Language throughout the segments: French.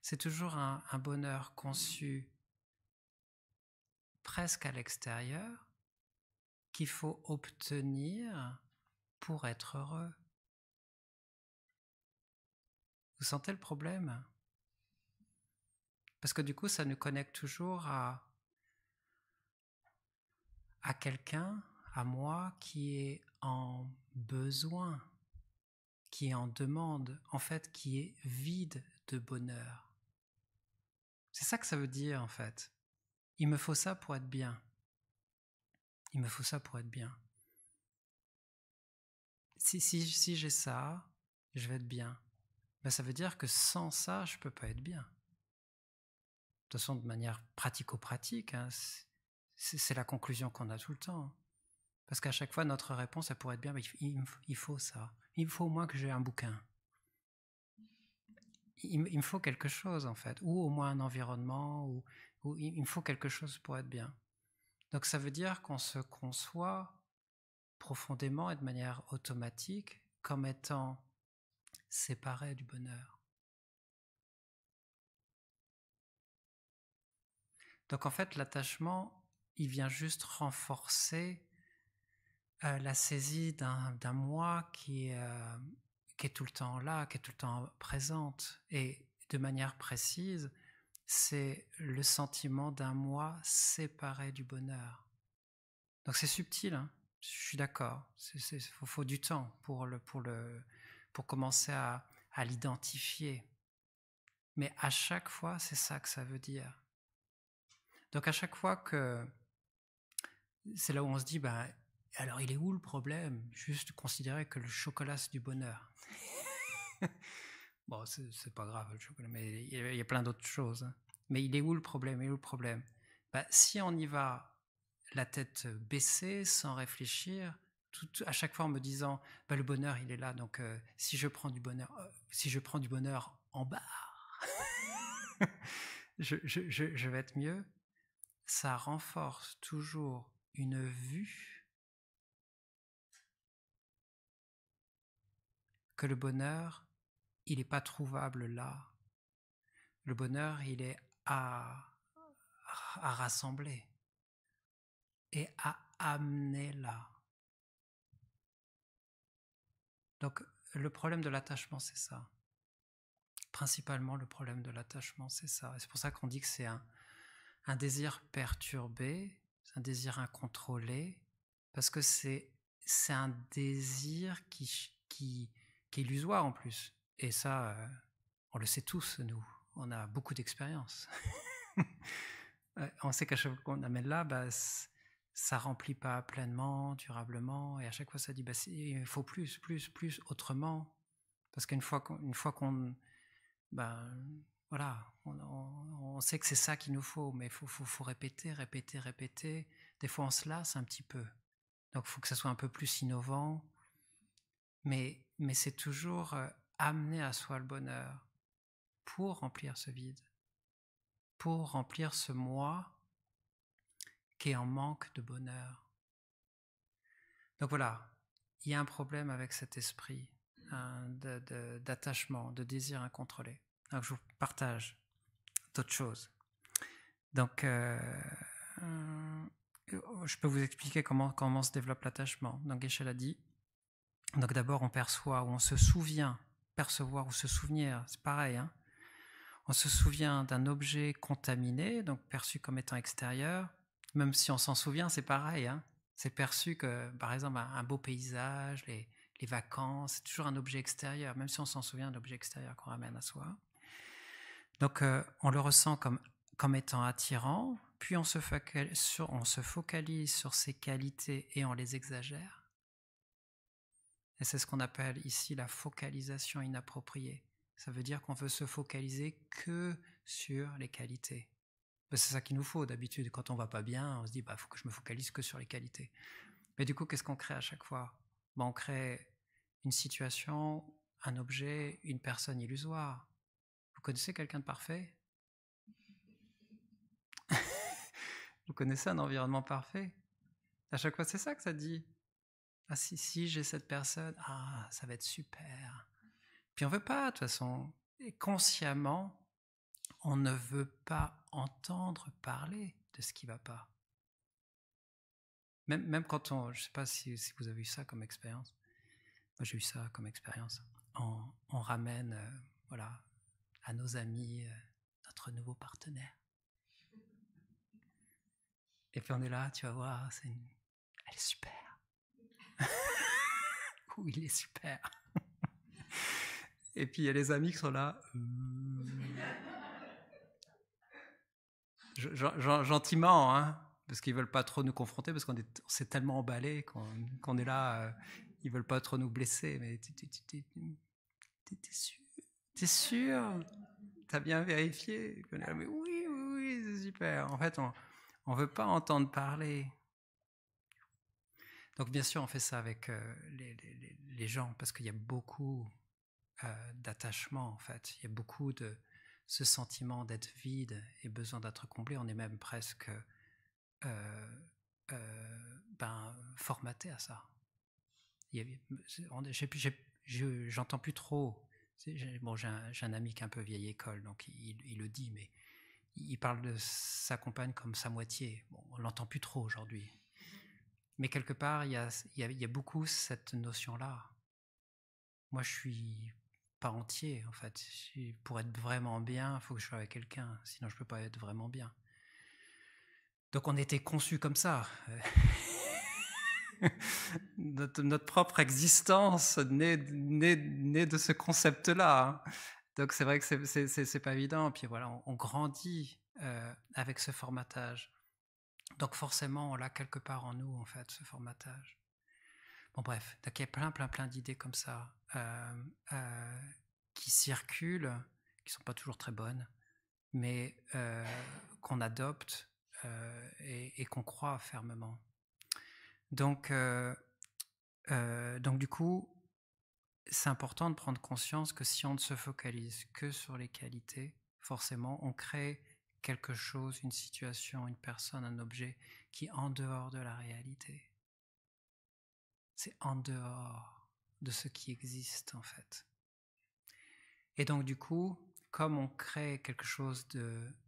c'est toujours un bonheur conçu presque à l'extérieur qu'il faut obtenir pour être heureux. Vous sentez le problème? Parce que du coup, ça nous connecte toujours à quelqu'un, à moi, qui est en besoin, qui est en demande, en fait, qui est vide de bonheur. C'est ça que ça veut dire, en fait. Il me faut ça pour être bien. Il me faut ça pour être bien. Si j'ai ça, je vais être bien. Ben, ça veut dire que sans ça, je ne peux pas être bien. De toute façon, de manière pratico-pratique, hein, c'est la conclusion qu'on a tout le temps. Parce qu'à chaque fois, notre réponse, elle pourrait être bien, ben, il faut ça. Il faut au moins que j'ai un bouquin. Il me faut quelque chose, en fait. Ou au moins un environnement, ou il me faut quelque chose pour être bien. Donc ça veut dire qu'on se conçoit profondément et de manière automatique comme étant séparé du bonheur. Donc en fait, l'attachement, il vient juste renforcer la saisie d'un moi qui est tout le temps là, qui est tout le temps présente. Et de manière précise, c'est le sentiment d'un moi séparé du bonheur. Donc c'est subtil, hein, je suis d'accord. Il faut du temps pour commencer à l'identifier. Mais à chaque fois, c'est ça que ça veut dire. Donc à chaque fois que... C'est là où on se dit, bah, alors il est où le problème? Juste considérer que le chocolat, c'est du bonheur. Bon, c'est pas grave le chocolat, mais il y a plein d'autres choses. Hein. Mais il est où le problème? Il est où le problème? Bah, si on y va la tête baissée, sans réfléchir, à chaque fois en me disant, bah, le bonheur, il est là, donc si je prends du bonheur en barre, je vais être mieux. Ça renforce toujours une vue que le bonheur, il n'est pas trouvable là. Le bonheur, il est à rassembler et à amener là. Donc, le problème de l'attachement, c'est ça. Principalement, le problème de l'attachement, c'est ça. Et c'est pour ça qu'on dit que c'est un désir perturbé, c'est un désir incontrôlé, parce que c'est un désir qui est illusoire en plus. Et ça, on le sait tous, nous. On a beaucoup d'expérience. On sait qu'à chaque fois qu'on amène là, bah, ça remplit pas pleinement, durablement, et à chaque fois ça dit bah, il faut plus, autrement. Parce qu'une fois qu'on ben, voilà, on sait que c'est ça qu'il nous faut, mais il faut répéter. Des fois on se lasse un petit peu. Donc il faut que ça soit un peu plus innovant. Mais c'est toujours amener à soi le bonheur pour remplir ce vide, pour remplir ce moi qui est en manque de bonheur. Donc voilà, il y a un problème avec cet esprit hein, d'attachement, de désir incontrôlé. Donc je vous partage d'autres choses. Donc je peux vous expliquer comment se développe l'attachement. Donc Geshe-la dit. Donc d'abord on perçoit ou on se souvient, percevoir ou se souvenir, c'est pareil. Hein. On se souvient d'un objet contaminé, donc perçu comme étant extérieur. Même si on s'en souvient, c'est pareil. Hein. C'est perçu que, par exemple, un beau paysage, les vacances, c'est toujours un objet extérieur, même si on s'en souvient d'un objet extérieur qu'on ramène à soi. Donc on le ressent comme étant attirant, puis on se focalise sur ses qualités et on les exagère. Et c'est ce qu'on appelle ici la focalisation inappropriée. Ça veut dire qu'on veut se focaliser que sur les qualités. C'est ça qu'il nous faut d'habitude. Quand on va pas bien, on se dit bah faut que je me focalise que sur les qualités. Mais du coup, qu'est-ce qu'on crée à chaque fois? On crée une situation, un objet, une personne illusoire. Vous connaissez quelqu'un de parfait? Vous connaissez un environnement parfait? À chaque fois, c'est ça que ça dit. Ah si j'ai cette personne, ah ça va être super. Puis on veut pas, de toute façon. Et consciemment, on ne veut pas entendre parler de ce qui ne va pas. Même quand on, je ne sais pas si vous avez eu ça comme expérience, moi j'ai eu ça comme expérience, on ramène voilà, à nos amis notre nouveau partenaire. Et puis on est là, tu vas voir, elle est super. Ou il est super. Et puis il y a les amis qui sont là. Gentiment, hein, parce qu'ils veulent pas trop nous confronter, parce qu'on s'est tellement emballé qu'on est là, ils veulent pas trop nous blesser. Mais t'es sûr? T'es sûr? T'as bien vérifié? Mais oui, c'est super. En fait, on veut pas entendre parler. Donc bien sûr, on fait ça avec les gens, parce qu'il y a beaucoup d'attachement, en fait. Il y a beaucoup de ce sentiment d'être vide et besoin d'être comblé. On est même presque formaté à ça. J'entends plus trop. Bon, j'ai un ami qui est un peu vieille école, donc il le dit, mais il parle de sa compagne comme sa moitié. Bon, on l'entend plus trop aujourd'hui. Mais quelque part, il y a beaucoup cette notion-là. Moi, je suis pas entier, en fait. Pour être vraiment bien, il faut que je sois avec quelqu'un, sinon je peux pas être vraiment bien. Donc on était conçus comme ça. notre propre existence naît de ce concept-là. Hein. Donc c'est vrai que c'est pas évident. Puis voilà, on grandit avec ce formatage. Donc forcément, on l'a quelque part en nous, en fait, ce formatage. Bon bref, donc il y a plein d'idées comme ça qui circulent, qui sont pas toujours très bonnes, mais qu'on adopte et qu'on croit fermement. Donc du coup, c'est important de prendre conscience que si on ne se focalise que sur les qualités, forcément, on crée quelque chose, une situation, une personne, un objet qui est en dehors de la réalité. C'est en dehors de ce qui existe, en fait. Et donc, du coup, comme on crée quelque chose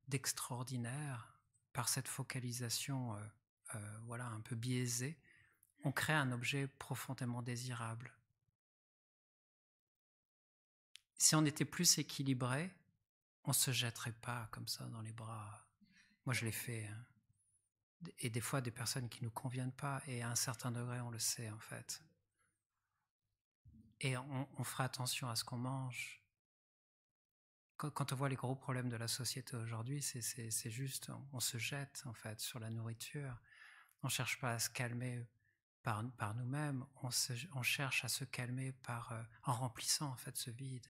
d'extraordinaire par cette focalisation voilà, un peu biaisée, on crée un objet profondément désirable. Si on était plus équilibré, on ne se jetterait pas comme ça dans les bras. Moi, je l'ai fait. Hein. Et des fois, des personnes qui ne nous conviennent pas, et à un certain degré, on le sait, en fait. Et on fera attention à ce qu'on mange. Quand on voit les gros problèmes de la société aujourd'hui, c'est juste, on se jette, en fait, sur la nourriture. On ne cherche pas à se calmer par nous-mêmes, on cherche à se calmer en remplissant, en fait, ce vide.